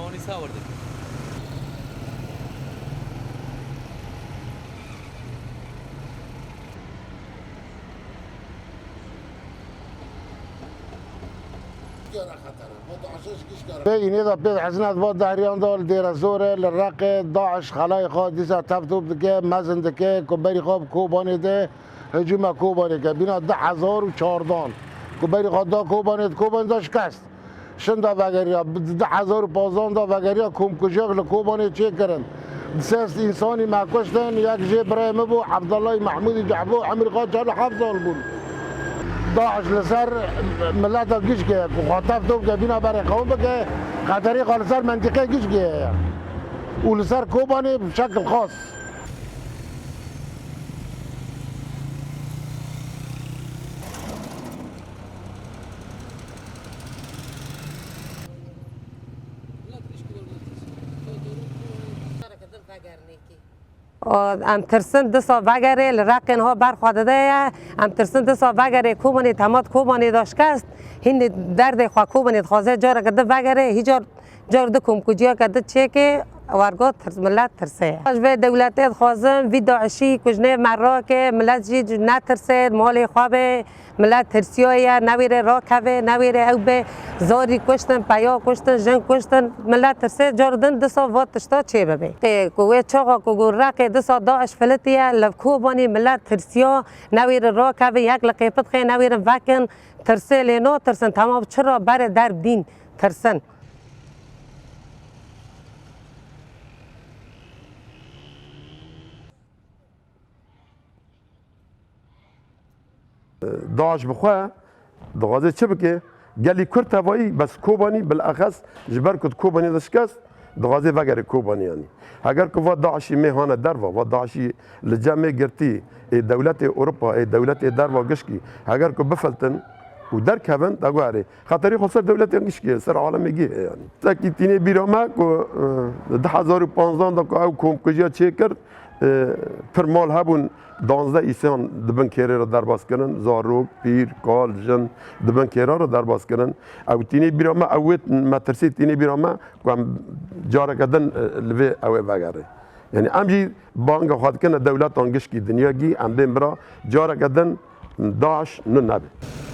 ناونی ساورده اینی دا پید حسنات با دهریان دال دیر زوره لرق داعش خلای خود دیسا تفتوب دکه مزن دکه کبری خواب کوبانی ده هجوم کوبانی که بینا 10,014 کبری خود دا کوبانی دا شکست شندا وگریا 10,015 دا وگریا کمکجیاک لکوبانی چه کرن سیست انسانی مکشتن یک جی برای مبو عبدالله محمودی جعبو امریکا 47 سال بود داعش لسر ملت گیش که خاطف تو که بینا برای قوم بگه خطری خالصر منطقه گیش که و لسر کوبانی بشکل خاص ام ترسن دسا وگره لرقن ها برخواده ده ام ترسن دسا وگره کوبانی تمات کوبانی داشکست هین درد خواه کوبانی خوازه جاره کده وگره هی جار ده کمکجیا کده چه که ورگاه ملت ترسه و دولت خوازم وی داعشی کجنه مرا که ملت جی نترسه مال خواب ملت ترسیه نویره را کوه نویره او به زاری کشتن پیا کشتن جنگ کشتن ملت ترسه جاردن دسا وات تشتا چه ببه که کوه چاقا کوه رقه دسا داعش فلتیه لفکوبانی ملت ترسیه نویره را کوه یک لقیپت خیلی نویره وکن ترسه لینو ترسن تمام چرا بر در دین ترسن داعش بخواه دغازه چه بکه گلی کرد هوایی بس کوبانی بالاخص جبر کد کوبانی دشکست دغازه وگره کوبانی یعنی اگر که واد داعشی میهانه در و داعشی لجامع گرتی دولت اروپا دولت در و گشکی اگر که بفلتن و در کهون دگواره خاطری خسر دولت گشکی سر عالم میگه یعنی تاکی تینه بیرامه که 10,015 دکا او کم کجیا چه کرد پرمال هبون 12 ایسان دبن کیره را درباز کردن زاروک پیر کال جن دبن کیره را درباز کردن او تینی بیرامه اوت مترسی تینی بیرامه کم جاره کردن لوی اوه وگره یعنی امجی بانگ خواهد کنه دولت آنگش کی دنیا گی ام بیم برا جاره کردن داعش نو نبه